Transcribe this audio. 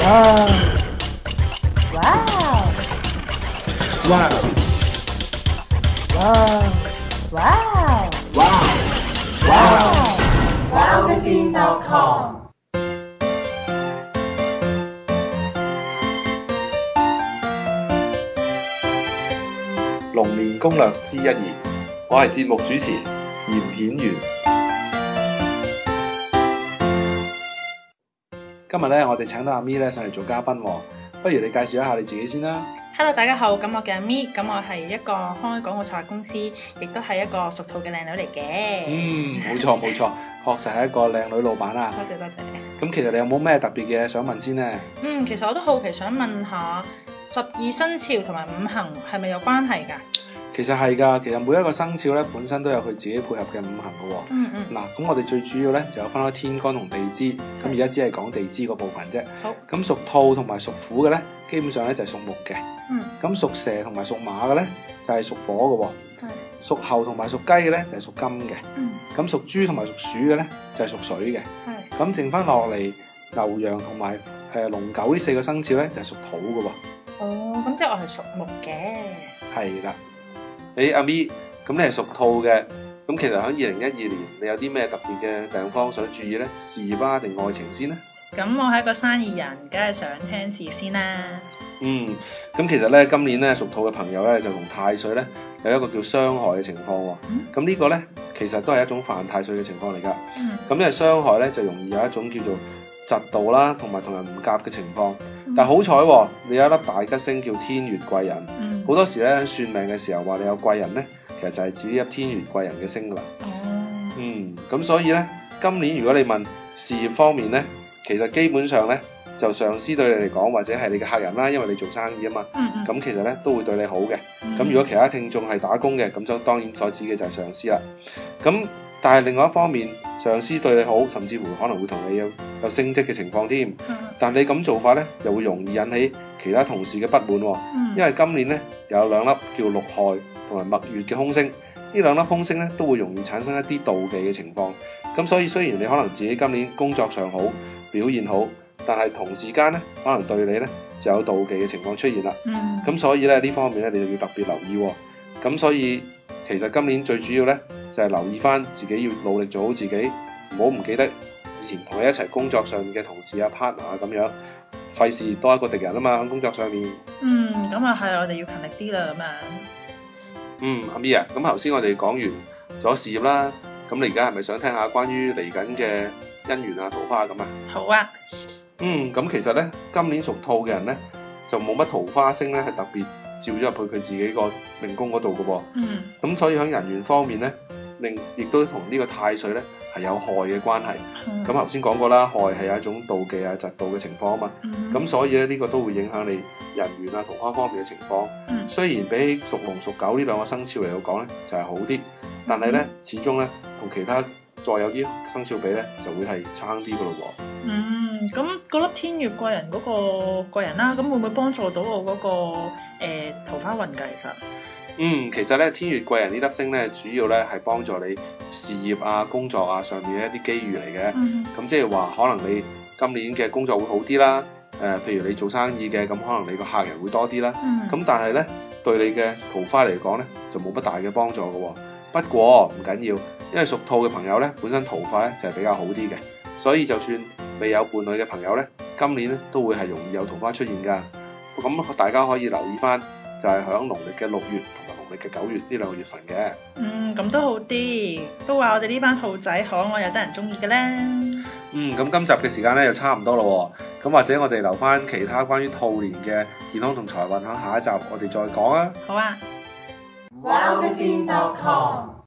哇！哇！哇！哇！哇！哇！哇！wowmachine.com龍年攻略之一二，我係節目主持嚴顯元。今日咧，我哋請到阿咪咧上嚟做嘉賓，不如你介紹一下你自己先啦。Hello， 大家好，咁我叫阿咪，咁我係一個開廣告策劃公司，亦都係一個屬兔嘅靚女嚟嘅。冇錯冇錯，確實係一個靚女老闆啊。多謝多謝。咁其實你有冇咩特別嘅想問先呢？其實我都好奇想問下，12生肖同埋五行係咪有關係㗎？其實係㗎，其實每一個生肖咧本身都有佢自己配合嘅五行㗎喎。嗱，咁我哋最主要咧就有分開天干同地支，咁而家只係講地支嗰部分啫。好。咁屬兔同埋屬虎嘅咧，基本上咧就係屬木嘅。咁屬蛇同埋屬馬嘅咧就係屬火嘅喎。屬猴同埋屬雞嘅咧就係屬金嘅。咁屬豬同埋屬鼠嘅咧就係屬水嘅。咁剩翻落嚟牛羊同埋龍狗呢4個生肖咧就係屬土嘅喎。哦，咁即係我係屬木嘅。係啦。阿咪，咁你係屬兔嘅，咁其實喺2012年，你有啲咩特別嘅地方想注意咧？事業啊定愛情先咧？咁我係一個生意人，梗係想聽事業先啦。咁其實咧今年咧屬兔嘅朋友咧就同太歲咧有一個叫傷害嘅情況喎。咁呢個咧其實都係一種犯太歲嘅情況嚟㗎。咁因為傷害咧就容易有一種叫做嫉妒啦，同埋同人唔夾嘅情況。但係好彩喎，你有一粒大吉星叫天月貴人。好多時咧算命嘅時候話你有貴人咧，其實就係指呢粒天月貴人嘅星㗎啦。咁所以咧今年如果你問事業方面咧，其實基本上咧就上司對你嚟講或者係你嘅客人啦，因為你做生意啊嘛。咁其實咧都會對你好嘅。咁如果其他聽眾係打工嘅，咁就當然所指嘅就係上司啦。咁但係另外一方面，上司對你好，甚至乎可能會同你有升職嘅情況添。但你咁做法咧，又會容易引起其他同事嘅不滿喎。因為今年咧有2粒叫六害同埋蜜月嘅凶星，呢2粒凶星咧都會容易產生一啲妒忌嘅情況。咁所以雖然你可能自己今年工作上好，表現好，但係同時間咧可能對你咧就有妒忌嘅情況出現啦。咁所以咧呢方面咧你就要特別留意喎。咁所以其實今年最主要咧就係留意翻自己要努力做好自己，唔記得以前同你一齊工作上面嘅同事啊 partner 啊咁樣，費事多一個敵人啊嘛喺工作上面。咁啊係，我哋要勤力啲啦咁啊。阿咪啊，咁頭先我哋講完咗事業啦，咁你而家係咪想聽下關於嚟緊嘅姻緣啊桃花咁啊？好啊。咁其實咧今年屬兔嘅人咧就冇乜桃花星咧係特別照咗入去佢自己個命宮嗰度嘅噃。咁所以喺人緣方面咧，亦都同呢個太歲咧係有害嘅關係。咁頭先講過啦，害係有一種妒忌啊、嫉妒嘅情況啊嘛。咁所以咧呢個都會影響你人緣啊、桃花方面嘅情況。雖然比起屬龍、屬狗呢2個生肖嚟講咧就係好啲，但係咧始終咧同其他再有啲生肖比咧就會係差啲嘅咯喎。咁嗰粒天月貴人嗰個貴人啦，咁會唔會幫助到我嗰個桃花運㗎？其實咧天月貴人呢粒星咧，主要咧係幫助你事業啊、工作啊上面嘅一啲機遇嚟嘅。咁即係話可能你今年嘅工作會好啲啦。譬如你做生意嘅，咁可能你個客人會多啲啦。咁但係咧對你嘅桃花嚟講咧就冇乜大嘅幫助嘅喎。不過唔緊要，因為屬兔嘅朋友咧本身桃花咧就係比較好啲嘅，所以就算未有伴侶嘅朋友咧，今年咧都會係容易有桃花出現㗎。咁大家可以留意翻，就係響農曆嘅6月同埋農曆嘅9月呢2個月份嘅。咁都好啲，都話我哋呢班兔仔可愛又得人中意嘅咧。咁今集嘅時間咧又差唔多咯喎，咁或者我哋留翻其他關於兔年嘅健康同財運，喺下一集我哋再講啊。好啊。wowmachine.com